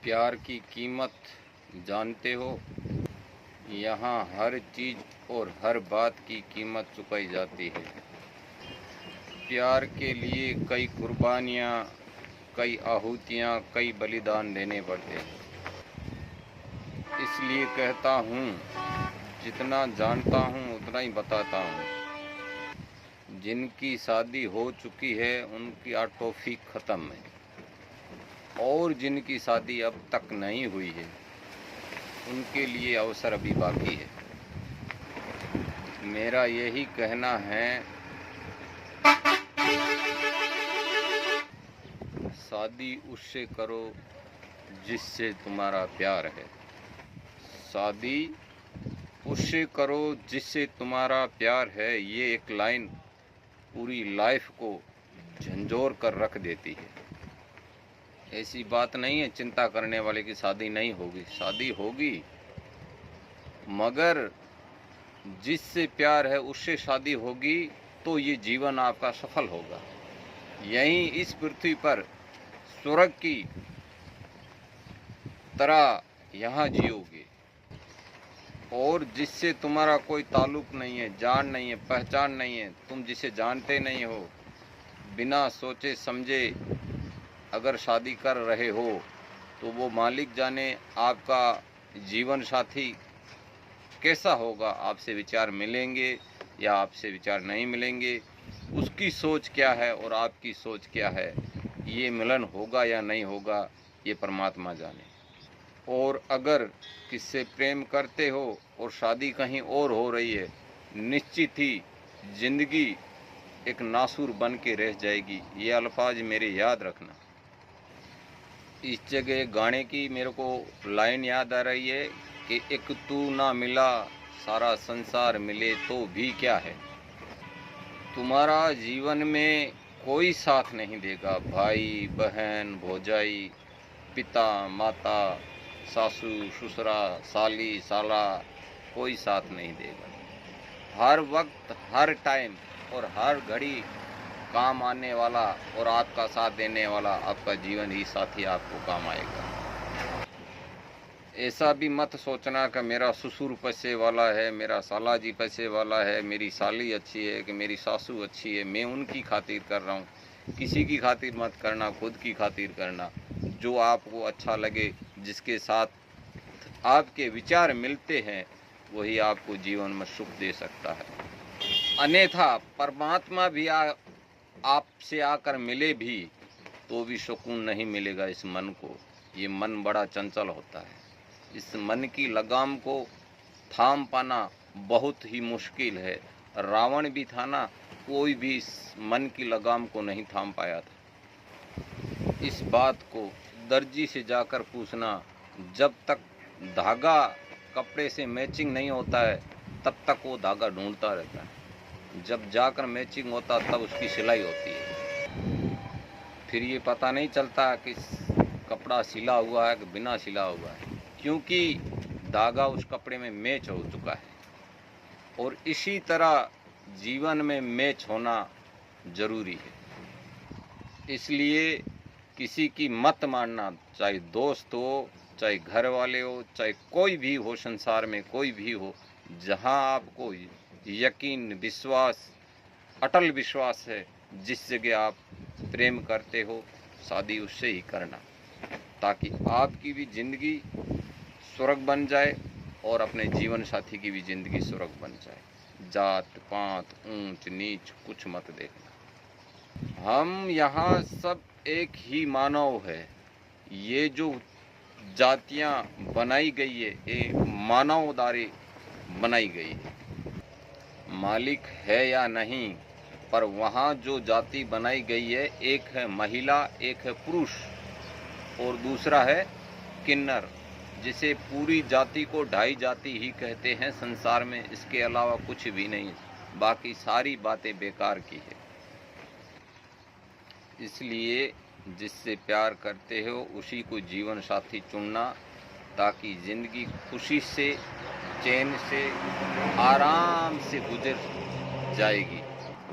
प्यार की कीमत जानते हो? यहाँ हर चीज़ और हर बात की कीमत चुकाई जाती है। प्यार के लिए कई कुर्बानियाँ, कई आहुतियाँ, कई बलिदान देने पड़ते हैं। इसलिए कहता हूँ, जितना जानता हूँ उतना ही बताता हूँ। जिनकी शादी हो चुकी है उनकी आटोफी ख़त्म है, और जिनकी शादी अब तक नहीं हुई है उनके लिए अवसर अभी बाकी है। मेरा यही कहना है, शादी उससे करो जिससे तुम्हारा प्यार है। शादी उससे करो जिससे तुम्हारा प्यार है। ये एक लाइन पूरी लाइफ को झंझोर कर रख देती है। ऐसी बात नहीं है चिंता करने वाले की शादी नहीं होगी, शादी होगी, मगर जिससे प्यार है उससे शादी होगी तो ये जीवन आपका सफल होगा। यहीं इस पृथ्वी पर स्वर्ग की तरह यहाँ जियोगे। और जिससे तुम्हारा कोई ताल्लुक़ नहीं है, जान नहीं है, पहचान नहीं है, तुम जिसे जानते नहीं हो, बिना सोचे समझे अगर शादी कर रहे हो तो वो मालिक जाने आपका जीवन साथी कैसा होगा। आपसे विचार मिलेंगे या आपसे विचार नहीं मिलेंगे, उसकी सोच क्या है और आपकी सोच क्या है, ये मिलन होगा या नहीं होगा, ये परमात्मा जाने। और अगर किससे प्रेम करते हो और शादी कहीं और हो रही है, निश्चित ही ज़िंदगी एक नासूर बन के रह जाएगी। ये अल्फाज मेरे याद रखना। इस जगह गाने की मेरे को लाइन याद आ रही है कि एक तू ना मिला सारा संसार मिले तो भी क्या है। तुम्हारा जीवन में कोई साथ नहीं देगा, भाई बहन भौजाई, पिता माता, सासू ससुरा, साली साला, कोई साथ नहीं देगा। हर वक्त, हर टाइम और हर घड़ी काम आने वाला और आपका साथ देने वाला आपका जीवन ही साथी आपको काम आएगा। ऐसा भी मत सोचना कि मेरा ससुर पैसे वाला है, मेरा साला जी पैसे वाला है, मेरी साली अच्छी है कि मेरी सासू अच्छी है, मैं उनकी खातिर कर रहा हूँ। किसी की खातिर मत करना, खुद की खातिर करना। जो आपको अच्छा लगे, जिसके साथ आपके विचार मिलते हैं, वही आपको जीवन में सुख दे सकता है। अन्यथा परमात्मा भी आपसे आकर मिले भी तो भी सुकून नहीं मिलेगा इस मन को। ये मन बड़ा चंचल होता है। इस मन की लगाम को थाम पाना बहुत ही मुश्किल है। रावण भी था ना, कोई भी इस मन की लगाम को नहीं थाम पाया था। इस बात को दर्जी से जाकर पूछना, जब तक धागा कपड़े से मैचिंग नहीं होता है तब तक वो धागा ढूंढता रहता है। जब जाकर मैचिंग होता तब उसकी सिलाई होती है। फिर ये पता नहीं चलता कि कपड़ा सिला हुआ है कि बिना सिला हुआ है, क्योंकि धागा उस कपड़े में मैच हो चुका है। और इसी तरह जीवन में मैच होना ज़रूरी है। इसलिए किसी की मत मानना, चाहे दोस्त हो, चाहे घर वाले हो, चाहे कोई भी हो, संसार में कोई भी हो, जहाँ आपको यकीन, विश्वास, अटल विश्वास है, जिस जगह आप प्रेम करते हो, शादी उससे ही करना, ताकि आपकी भी ज़िंदगी स्वर्ग बन जाए और अपने जीवन साथी की भी ज़िंदगी स्वर्ग बन जाए। जात पात, ऊंच नीच कुछ मत देखना। हम यहाँ सब एक ही मानव है। ये जो जातियाँ बनाई गई है, ये मानवदारी बनाई गई है। मालिक है या नहीं, पर वहाँ जो जाति बनाई गई है, एक है महिला, एक है पुरुष और दूसरा है किन्नर, जिसे पूरी जाति को ढाई जाति ही कहते हैं संसार में। इसके अलावा कुछ भी नहीं, बाकी सारी बातें बेकार की है। इसलिए जिससे प्यार करते हो उसी को जीवन साथी चुनना, ताकि ज़िंदगी खुशी से, चैन से, आराम से गुजर जाएगी।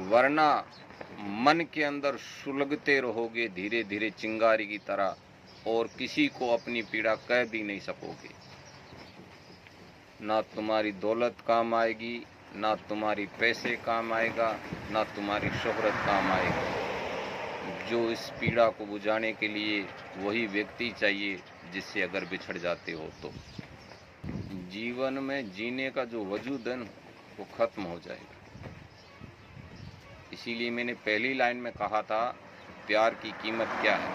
वरना मन के अंदर सुलगते रहोगे धीरे धीरे चिंगारी की तरह, और किसी को अपनी पीड़ा कह भी नहीं सकोगे। ना तुम्हारी दौलत काम आएगी, ना तुम्हारी पैसे काम आएगा, ना तुम्हारी शोहरत काम आएगी। जो इस पीड़ा को बुझाने के लिए वही व्यक्ति चाहिए जिससे अगर बिछड़ जाते हो तो जीवन में जीने का जो वजूद है वो खत्म हो जाएगा। इसीलिए मैंने पहली लाइन में कहा था, प्यार की कीमत क्या है।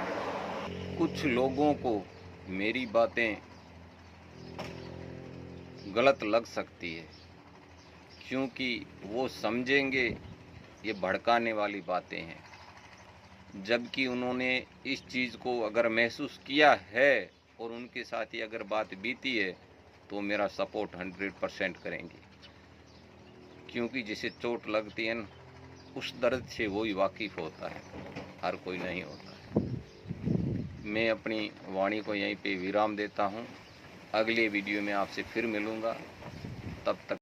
कुछ लोगों को मेरी बातें गलत लग सकती है, क्योंकि वो समझेंगे ये भड़काने वाली बातें हैं, जबकि उन्होंने इस चीज़ को अगर महसूस किया है और उनके साथ ही अगर बात बीती है तो मेरा सपोर्ट 100% करेंगे। क्योंकि जिसे चोट लगती है ना, उस दर्द से वही वाकिफ़ होता है, हर कोई नहीं होता है। मैं अपनी वाणी को यहीं पे विराम देता हूँ। अगले वीडियो में आपसे फिर मिलूँगा, तब तक